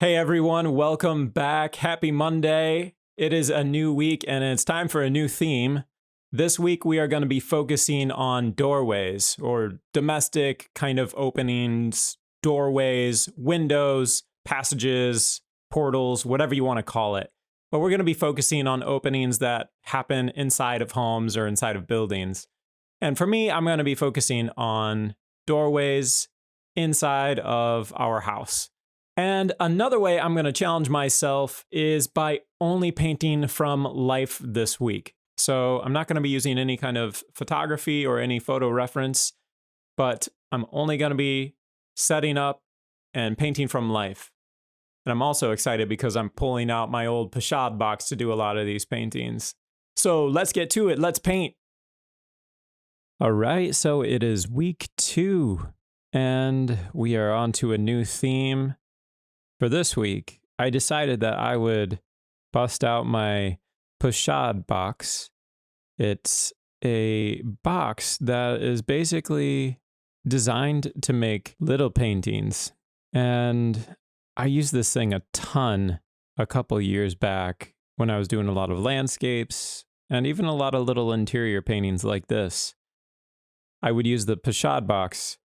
Hey everyone, welcome back. Happy Monday. It is a new week and it's time for a new theme. This week we are going to be focusing on doorways or domestic kind of openings, doorways, windows, passages, portals, whatever you want to call it. But we're going to be focusing on openings that happen inside of homes or inside of buildings. And for me, I'm going to be focusing on doorways inside of our house. And another way I'm going to challenge myself is by only painting from life this week. So I'm not going to be using any kind of photography or any photo reference, but I'm only going to be setting up and painting from life. And I'm also excited because I'm pulling out my old Pashad box to do a lot of these paintings. So let's get to it. Let's paint. All right, so it is week 2, and we are on to a new theme. For this week, I decided that I would bust out my Pashad box. It's a box that is basically designed to make little paintings. And I used this thing a ton a couple years back when I was doing a lot of landscapes and even a lot of little interior paintings like this. I would use the Pashad box.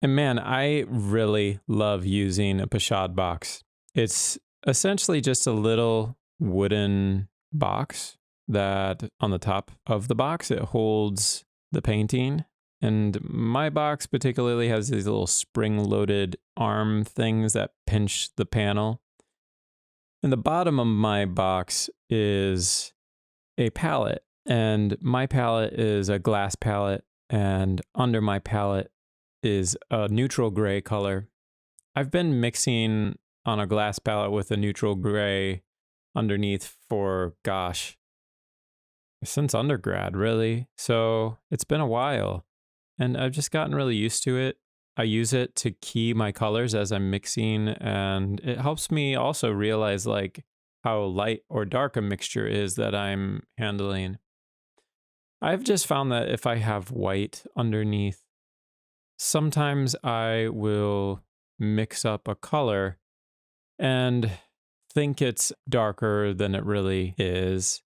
And man, I really love using a Pashad box. It's essentially just a little wooden box that on the top of the box, it holds the painting. And my box particularly has these little spring-loaded arm things that pinch the panel. And the bottom of my box is a palette. And my palette is a glass palette. And under my palette is a neutral gray color. I've been mixing on a glass palette with a neutral gray underneath for, gosh, since undergrad, really. So it's been a while, and I've just gotten really used to it. I use it to key my colors as I'm mixing, and it helps me also realize like how light or dark a mixture is that I'm handling. I've just found that if I have white underneath, sometimes I will mix up a color and think it's darker than it really is.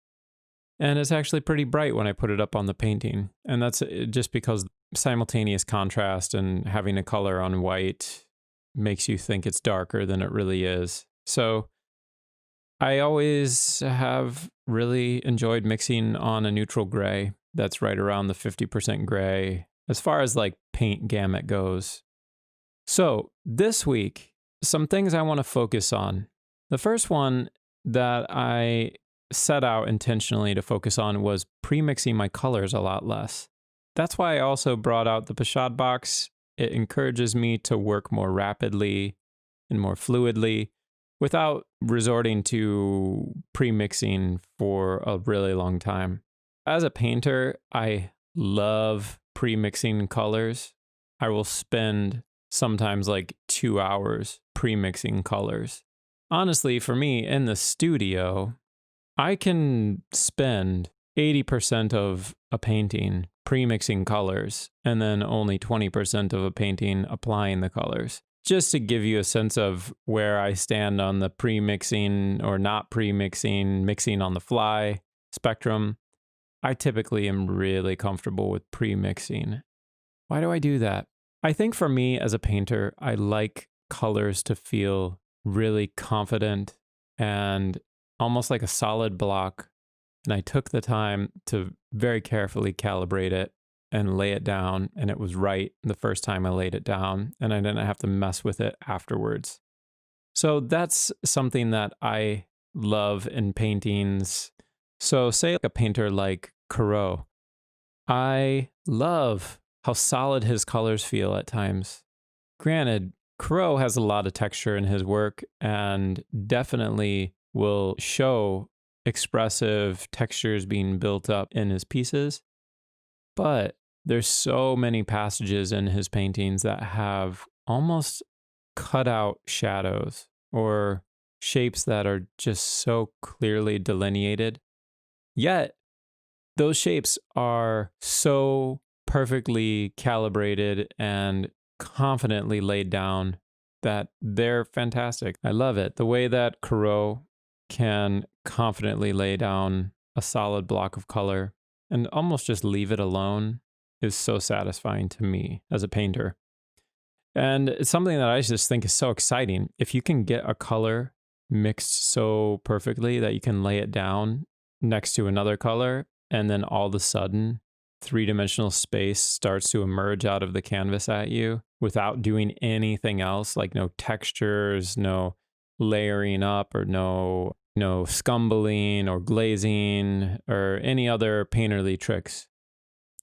And it's actually pretty bright when I put it up on the painting. And that's just because simultaneous contrast and having a color on white makes you think it's darker than it really is. So I always have really enjoyed mixing on a neutral gray that's right around the 50% gray as far as like paint gamut goes. So this week, some things I want to focus on. The first one that I set out intentionally to focus on was pre-mixing my colors a lot less. That's why I also brought out the Pashad box. It encourages me to work more rapidly and more fluidly without resorting to pre-mixing for a really long time. As a painter, I love pre-mixing colors. I will spend sometimes like 2 hours pre-mixing colors. Honestly, for me in the studio, I can spend 80% of a painting pre-mixing colors and then only 20% of a painting applying the colors. Just to give you a sense of where I stand on the pre-mixing or not pre-mixing, mixing on the fly spectrum, I typically am really comfortable with pre-mixing. Why do I do that? I think for me as a painter, I like colors to feel really confident and almost like a solid block. And I took the time to very carefully calibrate it and lay it down. And it was right the first time I laid it down, and I didn't have to mess with it afterwards. So that's something that I love in paintings. So say like a painter like Corot. I love how solid his colors feel at times. Granted, Corot has a lot of texture in his work and definitely will show expressive textures being built up in his pieces. But there's so many passages in his paintings that have almost cut out shadows or shapes that are just so clearly delineated. Yet, those shapes are so perfectly calibrated and confidently laid down that they're fantastic. I love it. The way that Corot can confidently lay down a solid block of color and almost just leave it alone is so satisfying to me as a painter. And it's something that I just think is so exciting. If you can get a color mixed so perfectly that you can lay it down next to another color, and then all of a sudden, three-dimensional space starts to emerge out of the canvas at you without doing anything else, like no textures, no layering up, or no scumbling or glazing or any other painterly tricks.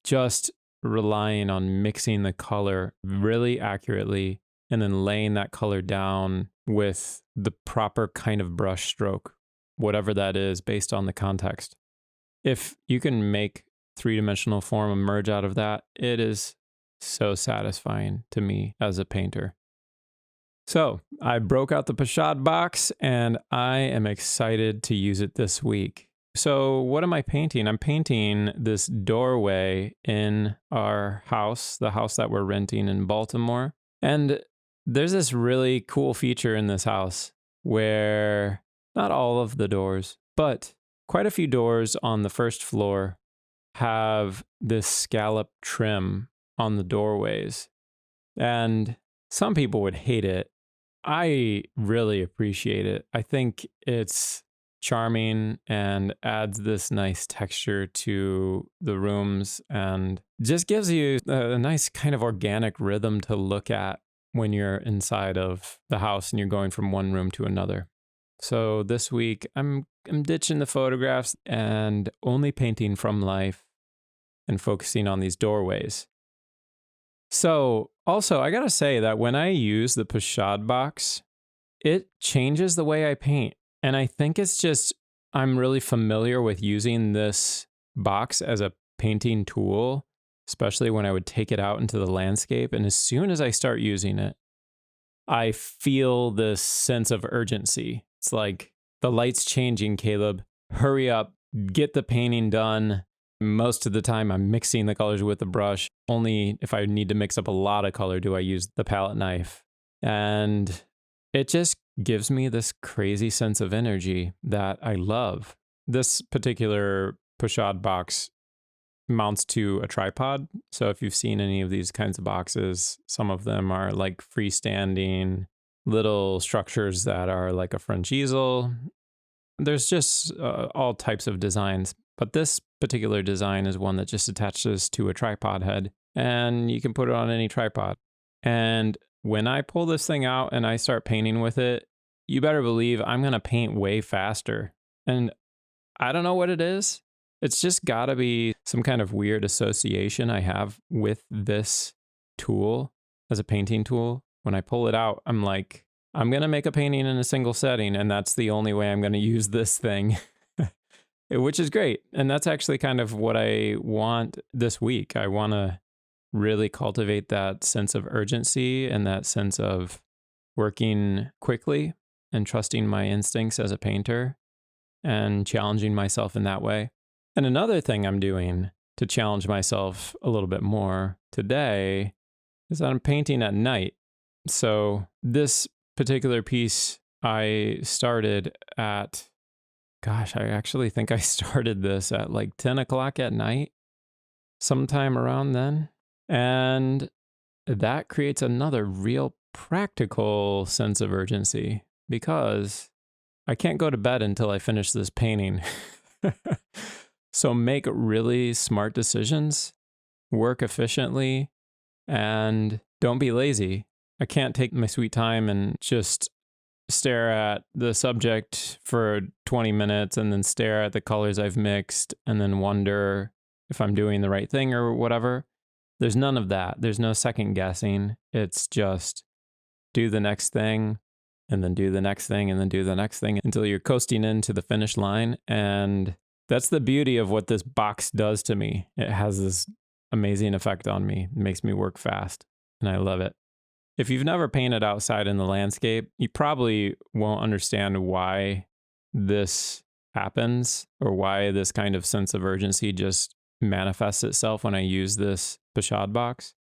Just relying on mixing the color really accurately and then laying that color down with the proper kind of brush stroke, whatever that is based on the context. If you can make three-dimensional form emerge out of that, it is so satisfying to me as a painter. So I broke out the Pochade box and I am excited to use it this week. So what am I painting? I'm painting this doorway in our house, the house that we're renting in Baltimore. And there's this really cool feature in this house where not all of the doors, but quite a few doors on the first floor have this scallop trim on the doorways. And some people would hate it. I really appreciate it. I think it's charming and adds this nice texture to the rooms and just gives you a nice kind of organic rhythm to look at when you're inside of the house and you're going from one room to another. So this week I'm ditching the photographs and only painting from life and focusing on these doorways. So also, I gotta say that when I use the Pochade box, it changes the way I paint. And I think it's just, I'm really familiar with using this box as a painting tool, especially when I would take it out into the landscape. And as soon as I start using it, I feel this sense of urgency. It's like, the light's changing, Caleb. Hurry up, get the painting done. Most of the time I'm mixing the colors with the brush. Only if I need to mix up a lot of color do I use the palette knife. And it just gives me this crazy sense of energy that I love. This particular Pochade box mounts to a tripod. So if you've seen any of these kinds of boxes, some of them are like freestanding little structures that are like a French easel. There's just all types of designs. But this particular design is one that just attaches to a tripod head and you can put it on any tripod. And when I pull this thing out and I start painting with it, you better believe I'm going to paint way faster. And I don't know what it is. It's just got to be some kind of weird association I have with this tool as a painting tool. When I pull it out, I'm like, I'm going to make a painting in a single setting, and that's the only way I'm going to use this thing. Which is great. And that's actually kind of what I want this week. I want to really cultivate that sense of urgency and that sense of working quickly and trusting my instincts as a painter and challenging myself in that way. And another thing I'm doing to challenge myself a little bit more today is that I'm painting at night. So this particular piece I started at, gosh, I actually think I started this at like 10 o'clock at night, sometime around then. And that creates another real practical sense of urgency because I can't go to bed until I finish this painting. So make really smart decisions, work efficiently, and don't be lazy. I can't take my sweet time and just stare at the subject for 20 minutes and then stare at the colors I've mixed and then wonder if I'm doing the right thing or whatever. There's none of that. There's no second guessing. It's just do the next thing and then do the next thing and then do the next thing until you're coasting into the finish line. And that's the beauty of what this box does to me. It has this amazing effect on me. It makes me work fast and I love it. If you've never painted outside in the landscape, you probably won't understand why this happens or why this kind of sense of urgency just manifests itself when I use this Pochade box.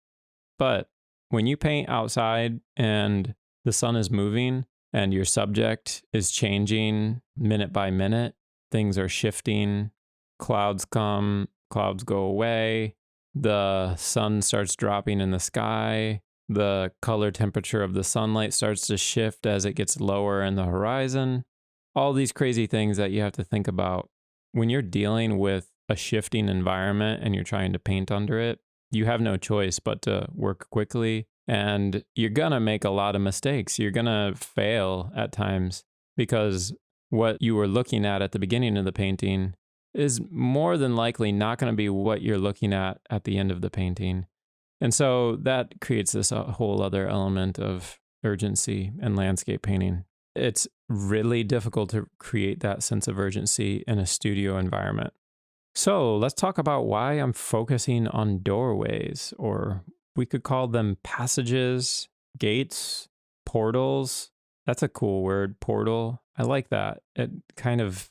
But when you paint outside and the sun is moving and your subject is changing minute by minute. Things are shifting. Clouds come, clouds go away. The sun starts dropping in the sky. The color temperature of the sunlight starts to shift as it gets lower in the horizon. All these crazy things that you have to think about. When you're dealing with a shifting environment and you're trying to paint under it, you have no choice but to work quickly, and you're gonna make a lot of mistakes. You're gonna fail at times because what you were looking at the beginning of the painting is more than likely not going to be what you're looking at the end of the painting. And so that creates this whole other element of urgency in landscape painting. It's really difficult to create that sense of urgency in a studio environment. So let's talk about why I'm focusing on doorways, or we could call them passages, gates, portals. That's a cool word, portal. I like that. It kind of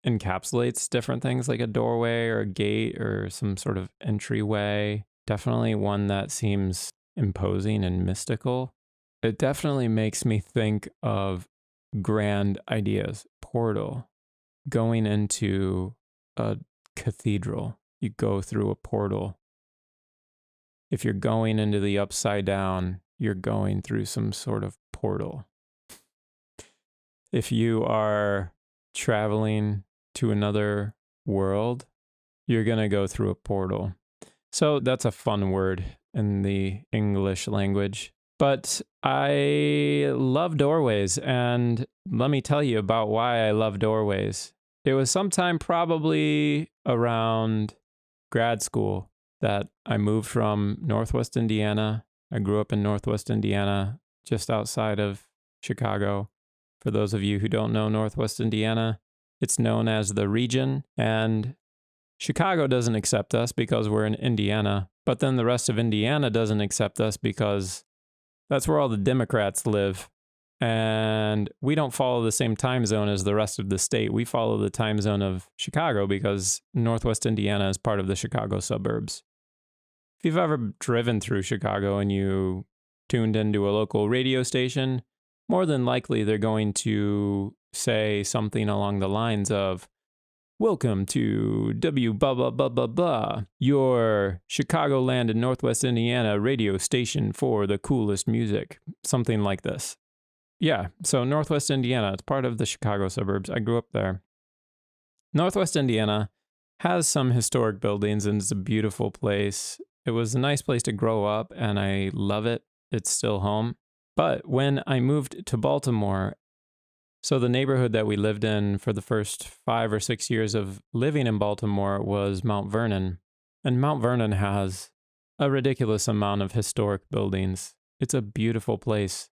encapsulates different things like a doorway or a gate or some sort of entryway. Definitely one that seems imposing and mystical. It definitely makes me think of grand ideas. Portal, going into a cathedral. You go through a portal. If you're going into the upside down, you're going through some sort of portal. If you are traveling to another world, you're going to go through a portal. So that's a fun word in the English language. But I love doorways, and let me tell you about why I love doorways. It was sometime probably around grad school that I moved from Northwest Indiana. I grew up in Northwest Indiana, just outside of Chicago. For those of you who don't know Northwest Indiana, it's known as the region, and Chicago doesn't accept us because we're in Indiana, but then the rest of Indiana doesn't accept us because that's where all the Democrats live. And we don't follow the same time zone as the rest of the state. We follow the time zone of Chicago because Northwest Indiana is part of the Chicago suburbs. If you've ever driven through Chicago and you tuned into a local radio station, more than likely they're going to say something along the lines of, "Welcome to W blah blah blah blah blah, your Chicagoland and Northwest Indiana radio station for the coolest music." Something like this. Yeah, so Northwest Indiana, it's part of the Chicago suburbs. I grew up there. Northwest Indiana has some historic buildings and it's a beautiful place. It was a nice place to grow up and I love it. It's still home. But when I moved to Baltimore, so the neighborhood that we lived in for the first 5 or 6 years of living in Baltimore was Mount Vernon. And Mount Vernon has a ridiculous amount of historic buildings. It's a beautiful place.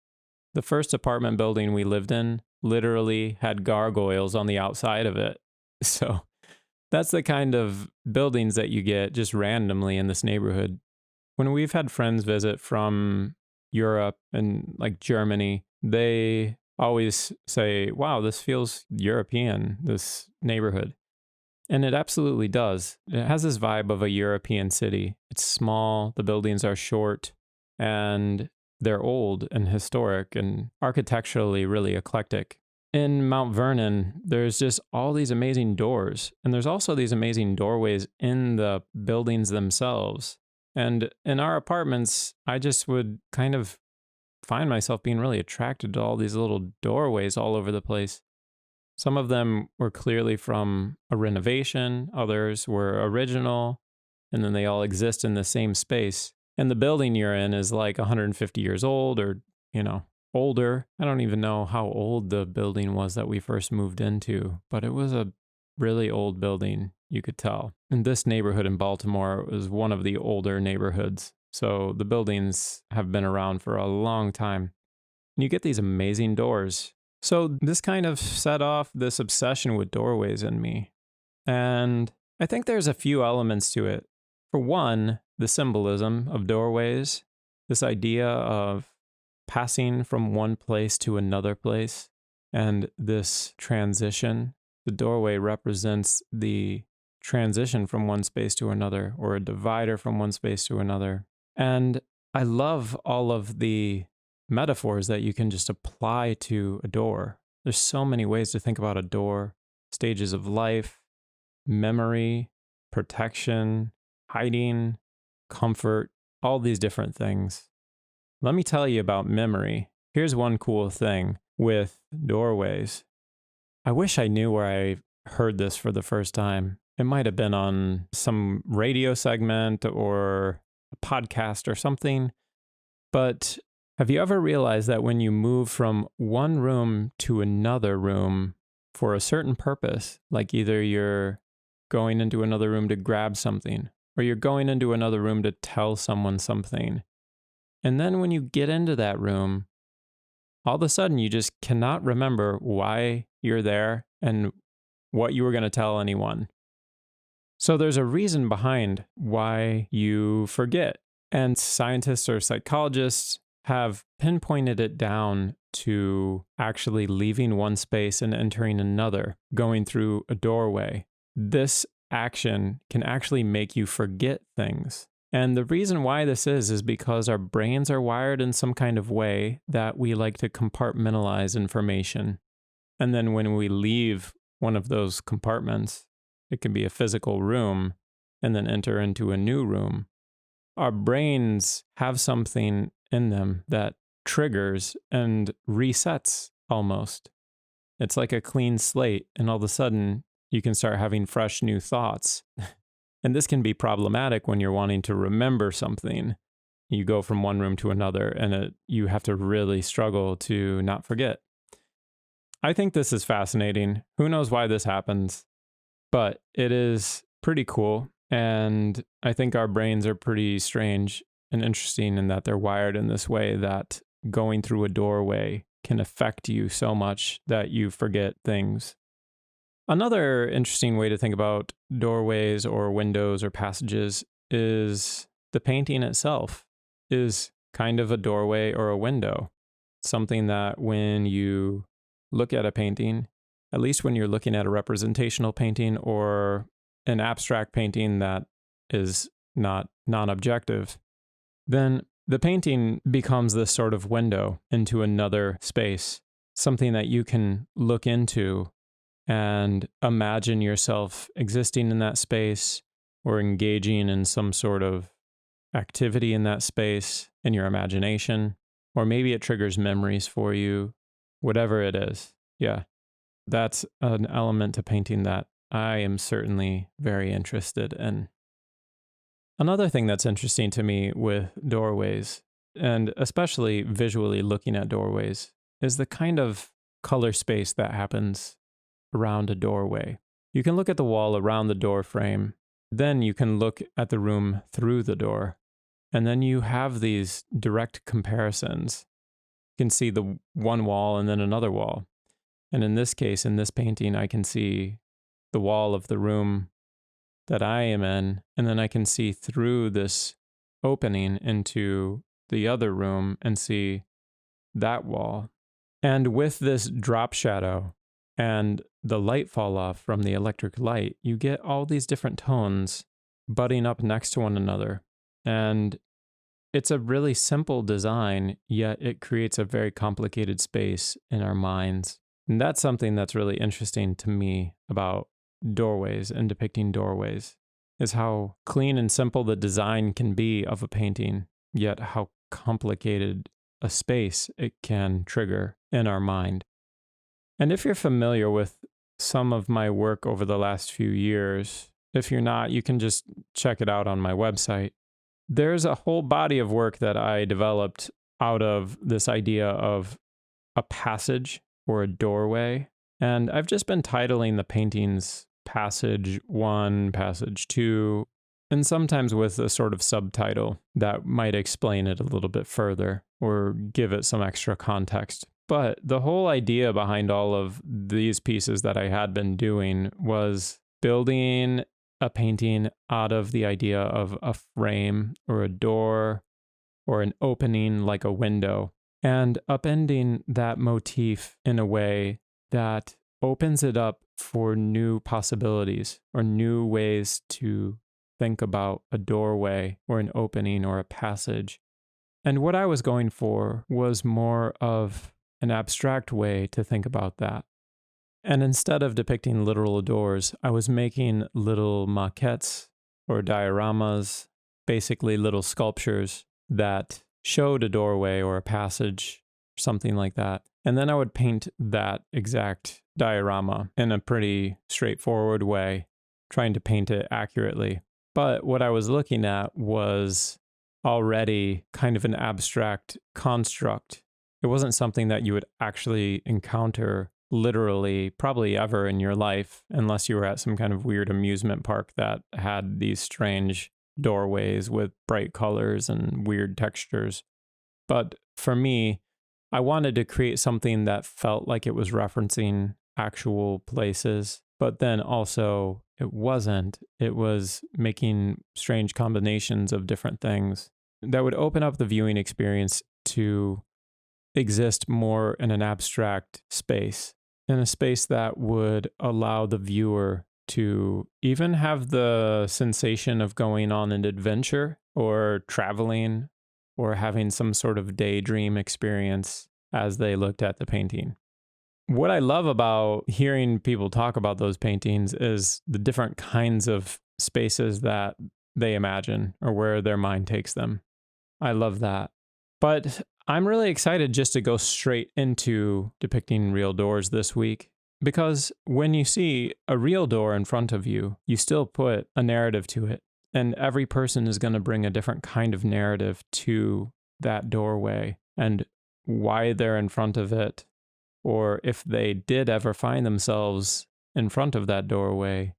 The first apartment building we lived in literally had gargoyles on the outside of it. So that's the kind of buildings that you get just randomly in this neighborhood. When we've had friends visit from Europe and like Germany, they always say, "Wow, this feels European, this neighborhood." And it absolutely does. It has this vibe of a European city. It's small, the buildings are short, and they're old and historic and architecturally really eclectic. In Mount Vernon, there's just all these amazing doors, and there's also these amazing doorways in the buildings themselves. And in our apartments, I just would kind of find myself being really attracted to all these little doorways all over the place. Some of them were clearly from a renovation, others were original, and then they all exist in the same space. And the building you're in is like 150 years old or, older. I don't even know how old the building was that we first moved into, but it was a really old building, you could tell. And this neighborhood in Baltimore was one of the older neighborhoods. So the buildings have been around for a long time. And you get these amazing doors. So this kind of set off this obsession with doorways in me. And I think there's a few elements to it. For one, the symbolism of doorways, this idea of passing from one place to another place, and this transition. The doorway represents the transition from one space to another, or a divider from one space to another. And I love all of the metaphors that you can just apply to a door. There's so many ways to think about a door: stages of life, memory, protection, hiding, comfort, all these different things. Let me tell you about memory. Here's one cool thing with doorways. I wish I knew where I heard this for the first time. It might have been on some radio segment or a podcast or something. But have you ever realized that when you move from one room to another room for a certain purpose, like either you're going into another room to grab something, or you're going into another room to tell someone something, and then when you get into that room, all of a sudden you just cannot remember why you're there and what you were going to tell anyone. So there's a reason behind why you forget. And scientists or psychologists have pinpointed it down to actually leaving one space and entering another, going through a doorway. This action can actually make you forget things. And the reason why this is because our brains are wired in some kind of way that we like to compartmentalize information. And then when we leave one of those compartments, it can be a physical room, and then enter into a new room, our brains have something in them that triggers and resets almost. It's like a clean slate, and all of a sudden you can start having fresh new thoughts. And this can be problematic when you're wanting to remember something. You go from one room to another, and you have to really struggle to not forget. I think this is fascinating. Who knows why this happens? But it is pretty cool. And I think our brains are pretty strange and interesting in that they're wired in this way that going through a doorway can affect you so much that you forget things. Another interesting way to think about doorways or windows or passages is the painting itself is kind of a doorway or a window. Something that when you look at a painting, at least when you're looking at a representational painting or an abstract painting that is not non-objective, then the painting becomes this sort of window into another space, something that you can look into and imagine yourself existing in that space or engaging in some sort of activity in that space in your imagination, or maybe it triggers memories for you, whatever it is. Yeah, that's an element to painting that I am certainly very interested in. Another thing that's interesting to me with doorways, and especially visually looking at doorways, is the kind of color space that happens around a doorway. You can look at the wall around the door frame, then you can look at the room through the door, and then you have these direct comparisons. You can see the one wall and then another wall. And in this case, in this painting, I can see the wall of the room that I am in, and then I can see through this opening into the other room and see that wall. And with this drop shadow and the light fall off from the electric light, you get all these different tones butting up next to one another. And it's a really simple design, yet it creates a very complicated space in our minds. And that's something that's really interesting to me about doorways and depicting doorways, is how clean and simple the design can be of a painting, yet how complicated a space it can trigger in our mind. And if you're familiar with some of my work over the last few years, if you're not, you can just check it out on my website. There's a whole body of work that I developed out of this idea of a passage or a doorway. And I've just been titling the paintings Passage 1, Passage 2, and sometimes with a sort of subtitle that might explain it a little bit further or give it some extra context. But the whole idea behind all of these pieces that I had been doing was building a painting out of the idea of a frame or a door or an opening like a window, and upending that motif in a way that opens it up for new possibilities or new ways to think about a doorway or an opening or a passage. And what I was going for was more of an abstract way to think about that. And instead of depicting literal doors, I was making little maquettes or dioramas, basically little sculptures that showed a doorway or a passage, something like that. And then I would paint that exact diorama in a pretty straightforward way, trying to paint it accurately. But what I was looking at was already kind of an abstract construct. It wasn't something that you would actually encounter literally probably ever in your life, unless you were at some kind of weird amusement park that had these strange doorways with bright colors and weird textures. But for me, I wanted to create something that felt like it was referencing actual places, but then also it wasn't. It was making strange combinations of different things that would open up the viewing experience to exist more in an abstract space, in a space that would allow the viewer to even have the sensation of going on an adventure or traveling or having some sort of daydream experience as they looked at the painting. What I love about hearing people talk about those paintings is the different kinds of spaces that they imagine or where their mind takes them. I love that. But I'm really excited just to go straight into depicting real doors this week, because when you see a real door in front of you, you still put a narrative to it. And every person is going to bring a different kind of narrative to that doorway and why they're in front of it, or if they did ever find themselves in front of that doorway,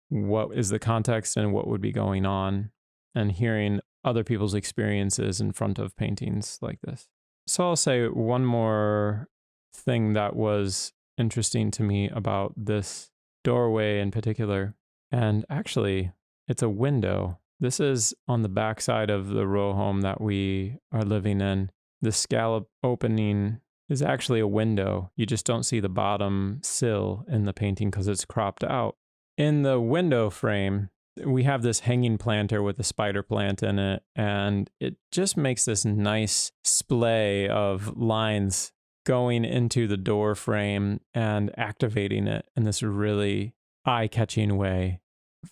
what is the context and what would be going on, and hearing other people's experiences in front of paintings like this. So I'll say one more thing that was interesting to me about this doorway in particular, and actually it's a window. This is on the backside of the row home that we are living in. The scallop opening is actually a window. You just don't see the bottom sill in the painting because it's cropped out. In the window frame, we have this hanging planter with a spider plant in it, and it just makes this nice splay of lines going into the door frame and activating it in this really eye-catching way.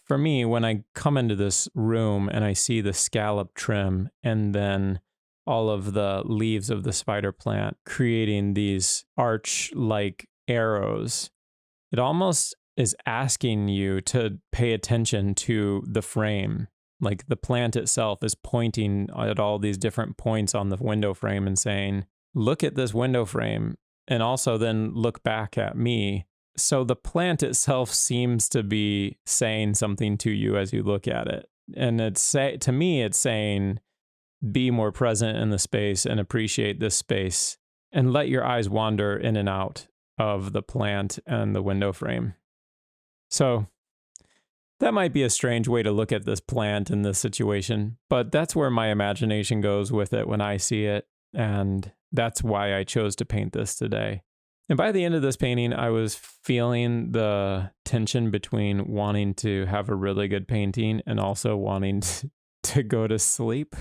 For me, when I come into this room and I see the scallop trim and then all of the leaves of the spider plant creating these arch-like arrows, it almost is asking you to pay attention to the frame. Like the plant itself is pointing at all these different points on the window frame and saying, look at this window frame, and also then look back at me. So the plant itself seems to be saying something to you as you look at it. And to me, it's saying, be more present in the space and appreciate this space and let your eyes wander in and out of the plant and the window frame. So that might be a strange way to look at this plant in this situation, but that's where my imagination goes with it when I see it, and that's why I chose to paint this today. And by the end of this painting, I was feeling the tension between wanting to have a really good painting and also wanting to go to sleep.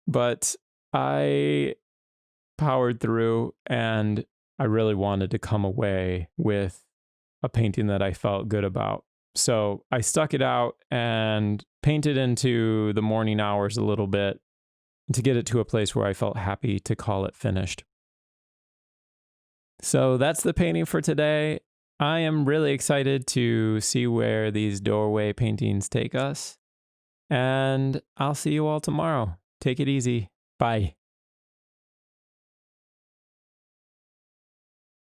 But I powered through, and I really wanted to come away with a painting that I felt good about. So I stuck it out and painted into the morning hours a little bit to get it to a place where I felt happy to call it finished. So that's the painting for today. I am really excited to see where these doorway paintings take us. And I'll see you all tomorrow. Take it easy. Bye.